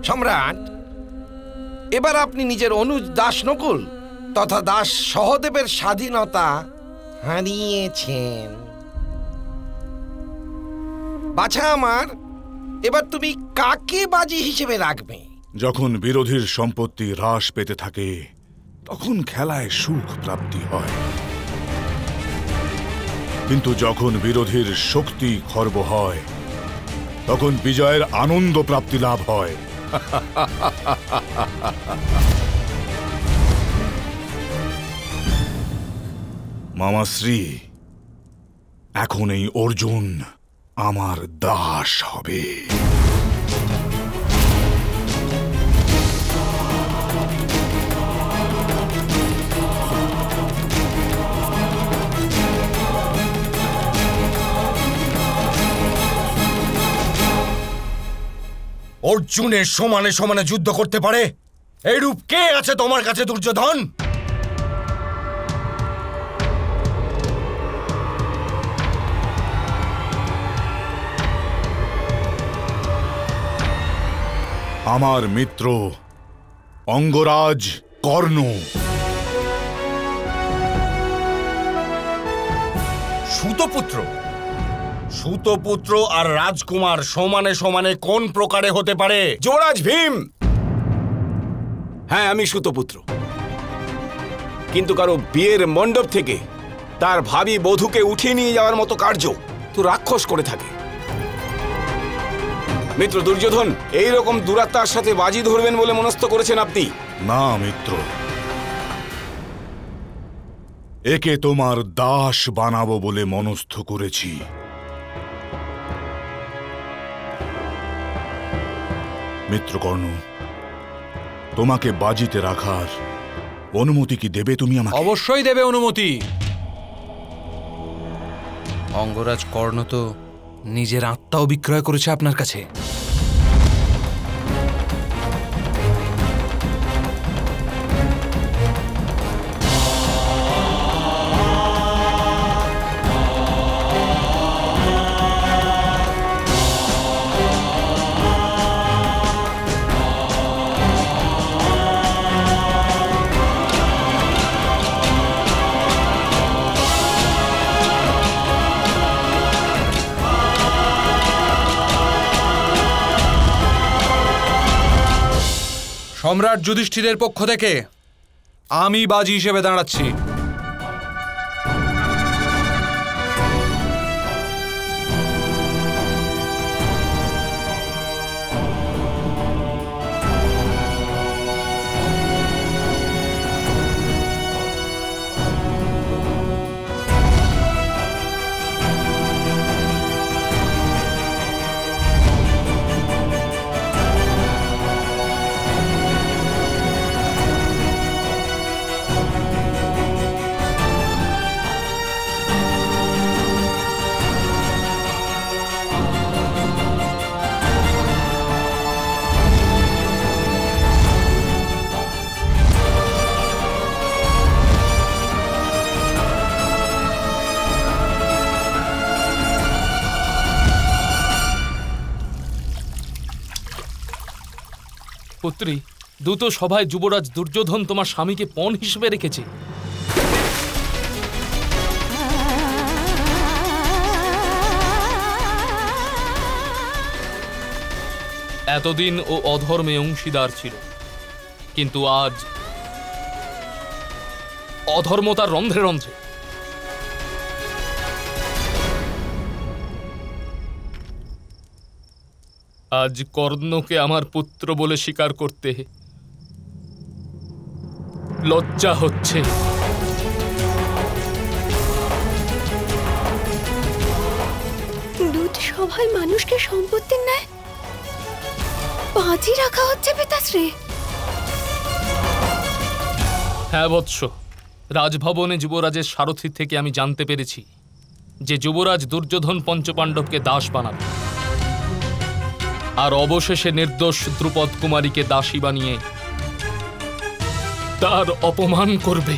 সম্রাট, এবার আপনি নিজের অনুজ দাস নকুল তথা দাস সহদেবের স্বাধীনতা হারিয়েছেন। বাছা আমার, এবার তুমি কাকে বাজি হিসেবে রাখবে? যখন বিরোধীর সম্পত্তি হ্রাস পেতে থাকে তখন খেলায় সুখ প্রাপ্তি হয়, কিন্তু যখন বিরোধীর শক্তি খর্ব হয় তখন বিজয়ের আনন্দ প্রাপ্তি লাভ হয়। মামাশ্রী, এখন এই অর্জুন আমার দাস হবে। অর্জুনের সমানে সমানে যুদ্ধ করতে পারে এইরূপ কে আছে তোমার কাছে দুর্যোধন? আমার মিত্র অঙ্গরাজ কর্ণ। সুতপুত্র? সুতপুত্র আর রাজকুমার সমানে সমানে কোন প্রকারে হতে পারে? যুবরাজ ভীম! হ্যাঁ, আমি সুতপুত্র, কিন্তু কারো বিয়ের মণ্ডপ থেকে তার ভাবি বধূকে উঠিয়ে নিয়ে যাওয়ার মতো কার্য তো রাক্ষস করে থাকে। মিত্র দুর্যোধন এইরকম দুরাত্মার সাথে বাজি ধরবেন বলে মনস্থ করেছেন আপনি? না মিত্র, একে তোমার দাস বানাবো বলে মনস্থ করেছি। মিত্রকর্ণ, তোমাকে বাজিতে রাখার অনুমতি কি দেবে তুমি আমাকে? অবশ্যই দেবে অনুমতি। অঙ্গরাজ কর্ণ তো নিজের আত্মাও বিক্রয় করেছে আপনার কাছে। সম্রাট যুধিষ্ঠিরের পক্ষ থেকে আমি বাজি হিসেবে দাঁড়াচ্ছি। পুত্রী, দ্রুত সভায় যুবরাজ দুর্যোধন তোমার স্বামীকে পণ হিসেবে রেখেছে। এতদিন ও অধর্মে অংশীদার ছিল, কিন্তু আজ অধর্ম তার রন্ধ্রে রন্ধ্রে। আজ কর্ণকে আমার পুত্র বলে স্বীকার করতে লজ্জা হচ্ছে। দুধ সভায় মানুষকে সম্পত্তির ন্যায় বাজি রাখা হচ্ছে পিতাশ্রী। হ্যাঁ বৎস, রাজভবনে যুবরাজের সারথি থেকে আমি জানতে পেরেছি যে যুবরাজ দুর্যোধন পঞ্চপাণ্ডবকে দাস বানাবে আর অবশেষে নির্দোষ দ্রুপদ কুমারীকে দাসী বানিয়ে তার অপমান করবে।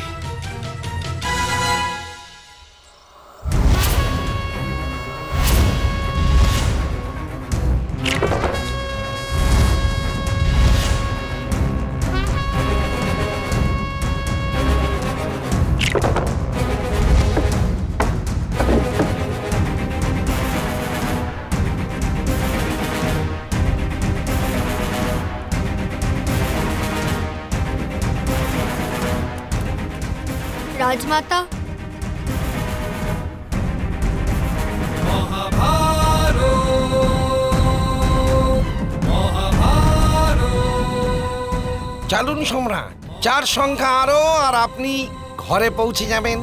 রাজমাতা। চালুন সম্রাট, 4 সংখ্যা আরো আর আপনি ঘরে পৌঁছে যাবেন।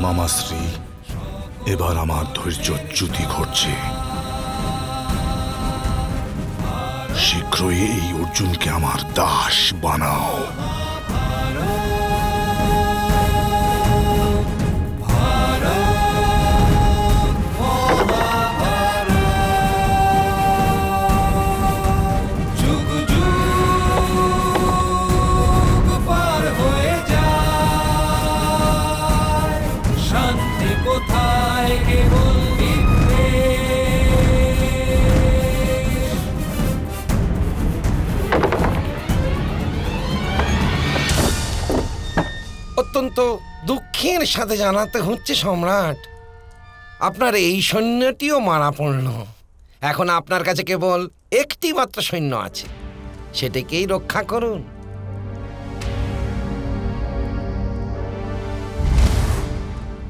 মামাশ্রী, এবার আমার ধৈর্যচ্যুতি ঘটছে। শীঘ্রই এই অর্জুনকে আমার দাস বানাও। অত্যন্ত দুঃখের সাথে জানাতে হচ্ছে সম্রাট, আপনার এই সৈন্যটিও মারা পড়ল। এখন আপনার কাছে কেবল একটি মাত্র সৈন্য আছে, সেটাকেই রক্ষা করুন।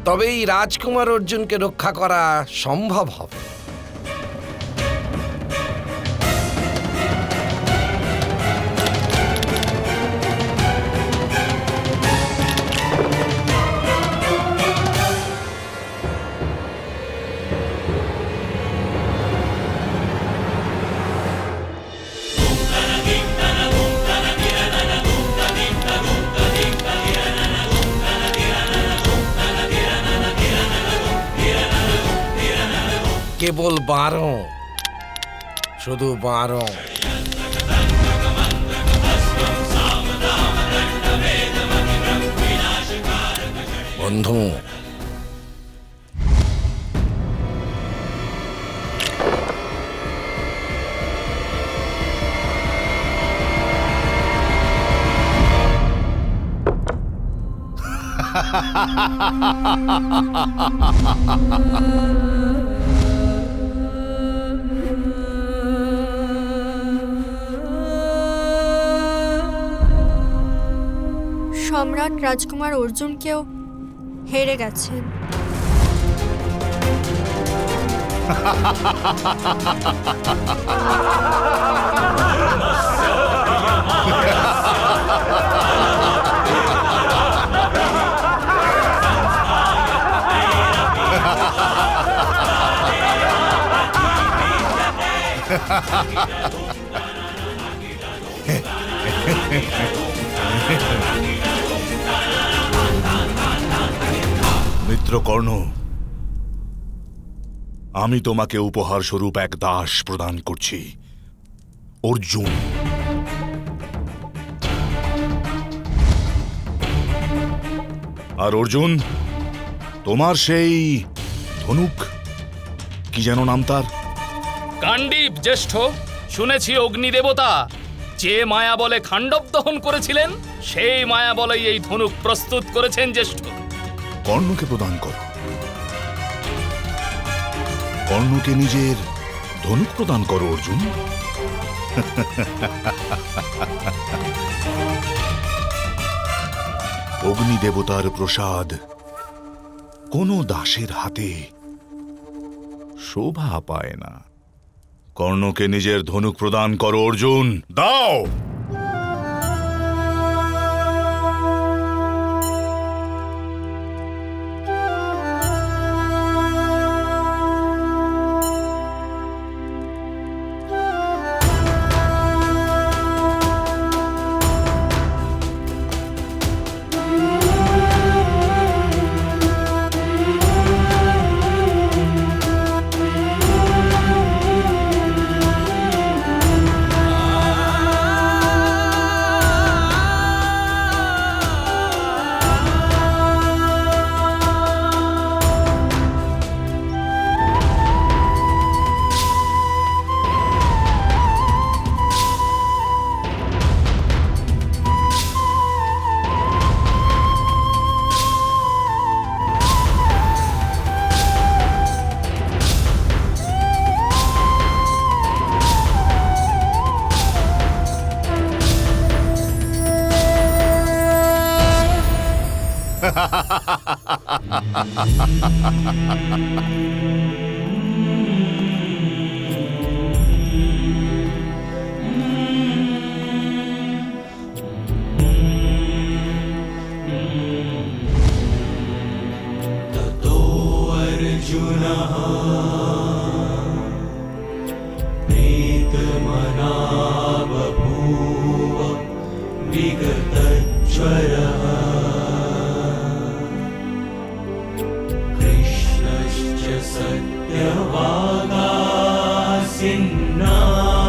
তবেই রাজকুমার অর্জুনকে রক্ষা করা সম্ভব হবে। কেবল 12, শুধু 12। বন্ধু, সম্রাট রাজকুমার অর্জুনকেও হেরে গেছেন। মিত্র কর্ণ, আমি তোমাকে উপহার স্বরূপ এক দাস প্রদান করছি, অর্জুন। আর অর্জুন, তোমার সেই ধনুক, কি যেন নাম তার? গান্ডীব জ্যেষ্ঠ। শুনেছি অগ্নিদেবতা যে মায়া বলে খাণ্ডব দহন করেছিলেন, সেই মায়া বলেই এই ধনুক প্রস্তুত করেছেন জ্যেষ্ঠ। কর্ণকে প্রদান করো। কর্ণকে নিজের ধনুক প্রদান করো অর্জুন। অগ্নিদেবতার প্রসাদ কোনো দাসের হাতে শোভা পায় না। কর্ণকে নিজের ধনুক প্রদান করো অর্জুন, দাও।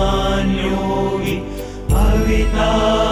सत्यवागासिन्नान्योगी भविता